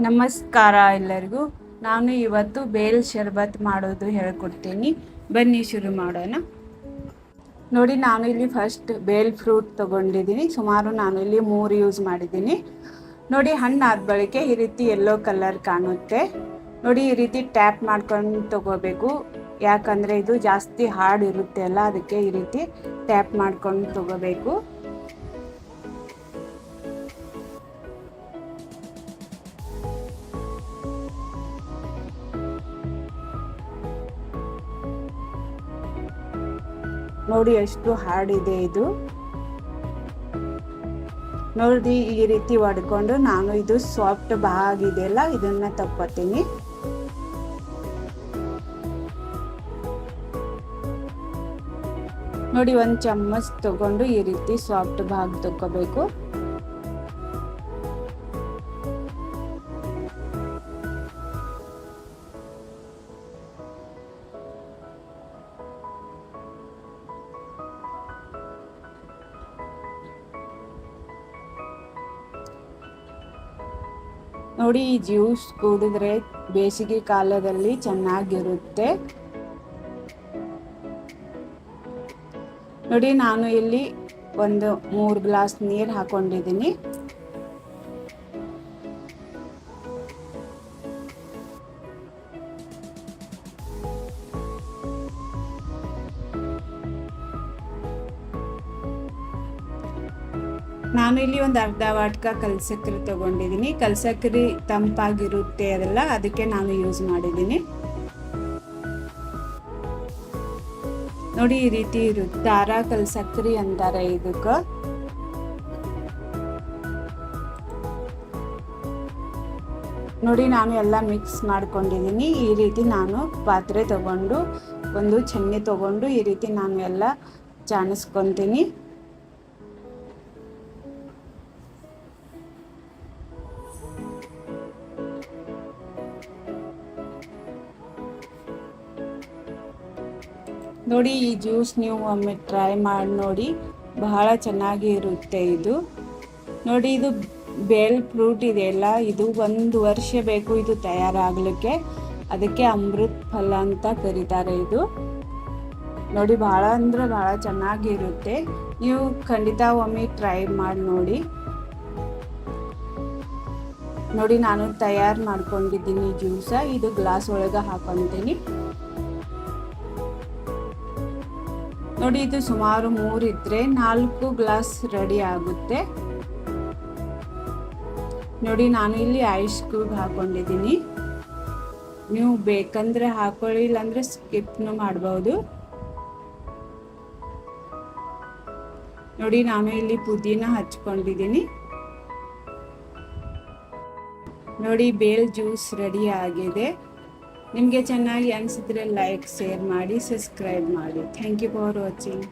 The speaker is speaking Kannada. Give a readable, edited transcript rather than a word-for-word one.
ನಮಸ್ಕಾರ ಎಲ್ಲರಿಗೂ. ನಾನು ಇವತ್ತು ಬೇಲ್ ಶರ್ಬತ್ ಮಾಡೋದು ಹೇಳ್ಕೊಡ್ತೀನಿ. ಬನ್ನಿ ಶುರು ಮಾಡೋಣ. ನೋಡಿ, ನಾನು ಇಲ್ಲಿ ಫಸ್ಟ್ ಬೇಲ್ ಫ್ರೂಟ್ ತೊಗೊಂಡಿದ್ದೀನಿ. ಸುಮಾರು ನಾನು ಇಲ್ಲಿ 3 ಯೂಸ್ ಮಾಡಿದ್ದೀನಿ. ನೋಡಿ, ಹಣ್ಣಾದ ಬಳಿಕ ಈ ರೀತಿ ಯೆಲ್ಲೋ ಕಲರ್ ಕಾಣುತ್ತೆ. ನೋಡಿ, ಈ ರೀತಿ ಟ್ಯಾಪ್ ಮಾಡ್ಕೊಂಡು ತೊಗೋಬೇಕು. ಯಾಕಂದರೆ ಇದು ಜಾಸ್ತಿ ಹಾರ್ಡ್ ಇರುತ್ತೆ ಅಲ್ಲ, ಅದಕ್ಕೆ ಈ ರೀತಿ ಟ್ಯಾಪ್ ಮಾಡ್ಕೊಂಡು ತೊಗೋಬೇಕು. ನೋಡಿ ಎಷ್ಟು ಹಾರ್ಡ್ ಇದೆ ಇದು. ನೋಡಿ, ಈ ರೀತಿ ಹೊಡ್ಕೊಂಡು ನಾನು ಇದು ಸಾಫ್ಟ್ ಭಾಗ ಇದೆಯಲ್ಲ ಇದನ್ನ ತಕ್ಕೋತೀನಿ. ನೋಡಿ, 1 ಚಮಚ ತಗೊಂಡು ಈ ರೀತಿ ಸಾಫ್ಟ್ ಭಾಗ ತಕ್ಕೋಬೇಕು. ನೋಡಿ, ಈ ಜ್ಯೂಸ್ ಕುಡಿದ್ರೆ ಬೇಸಿಗೆ ಕಾಲದಲ್ಲಿ ಚೆನ್ನಾಗಿರುತ್ತೆ. ನೋಡಿ, ನಾನು ಇಲ್ಲಿ 3 ಗ್ಲಾಸ್ ನೀರು ಹಾಕೊಂಡಿದ್ದೀನಿ. ನಾನು ಇಲ್ಲಿ ಅರ್ಧ ವಾಟ್ಕ ಕಲ್ಸಕ್ಕರೆ ತಗೊಂಡಿದ್ದೀನಿ. ಕಲ್ಸಕ್ಕರೆ ತಂಪಾಗಿರುತ್ತೆ ಅದೆಲ್ಲ, ಅದಕ್ಕೆ ನಾನು ಯೂಸ್ ಮಾಡಿದ್ದೀನಿ. ನೋಡಿ, ಈ ರೀತಿ ಇರುತ್ತೆ. ದಾರ ಕಲ್ಸಕ್ಕರೆ ಅಂತಾರೆ ಇದಕ್ಕೆ. ನೋಡಿ, ನಾನು ಎಲ್ಲ ಮಿಕ್ಸ್ ಮಾಡ್ಕೊಂಡಿದ್ದೀನಿ. ಈ ರೀತಿ ನಾನು ಪಾತ್ರೆ ತಗೊಂಡು ಒಂದು ಚೆನ್ನಿ ತಗೊಂಡು ಈ ರೀತಿ ನಾನು ಎಲ್ಲ ಜಾಣಿಸ್ಕೊತೀನಿ. ನೋಡಿ, ಈ ಜ್ಯೂಸ್ ನೀವು ಒಮ್ಮೆ ಟ್ರೈ ಮಾಡಿ ನೋಡಿ, ಬಹಳ ಚೆನ್ನಾಗಿ ಇರುತ್ತೆ ಇದು. ನೋಡಿ, ಇದು ಬೇಲ್ ಫ್ರೂಟ್ ಇದೆಯಲ್ಲ, ಇದು 1 ವರ್ಷ ಬೇಕು ಇದು ತಯಾರಾಗಲಿಕ್ಕೆ. ಅದಕ್ಕೆ ಅಮೃತ ಫಲ ಅಂತ ಕರೀತಾರೆ ಇದು. ನೋಡಿ, ಬಹಳ ಅಂದರೆ ಬಹಳ ಚೆನ್ನಾಗಿರುತ್ತೆ. ನೀವು ಖಂಡಿತ ಒಮ್ಮೆ ಟ್ರೈ ಮಾಡಿ ನೋಡಿ. ನೋಡಿ, ನಾನು ತಯಾರು ಮಾಡ್ಕೊಂಡಿದ್ದೀನಿ ಜ್ಯೂಸ. ಇದು ಗ್ಲಾಸ್ ಒಳಗೆ ಹಾಕೊತೀನಿ. ನೋಡಿ, ಇದು ಸುಮಾರು 3 ಇದ್ರೆ 4 ಗ್ಲಾಸ್ ರೆಡಿ ಆಗುತ್ತೆ. ನೋಡಿ, ನಾನು ಇಲ್ಲಿ ಐಸ್ ಕ್ಯೂಬ್ ಹಾಕೊಂಡಿದ್ದೀನಿ. ನೀವು ಬೇಕಂದ್ರೆ ಹಾಕೊಳ್ಳಿ, ಇಲ್ಲಾಂದ್ರೆ ಸ್ಕಿಪ್ನು ಮಾಡ್ಬೋದು. ನೋಡಿ, ನಾನು ಇಲ್ಲಿ ಪುದೀನ ಹಚ್ಕೊಂಡಿದ್ದೀನಿ. ನೋಡಿ, ಬೇಲ್ ಜ್ಯೂಸ್ ರೆಡಿ ಆಗಿದೆ. ನಿಮಗೆ ಚೆನ್ನಾಗಿ ಅನಿಸಿದ್ರೆ ಲೈಕ್, ಶೇರ್ ಮಾಡಿ, ಸಬ್ಸ್ಕ್ರೈಬ್ ಮಾಡಿ. Thank you for watching.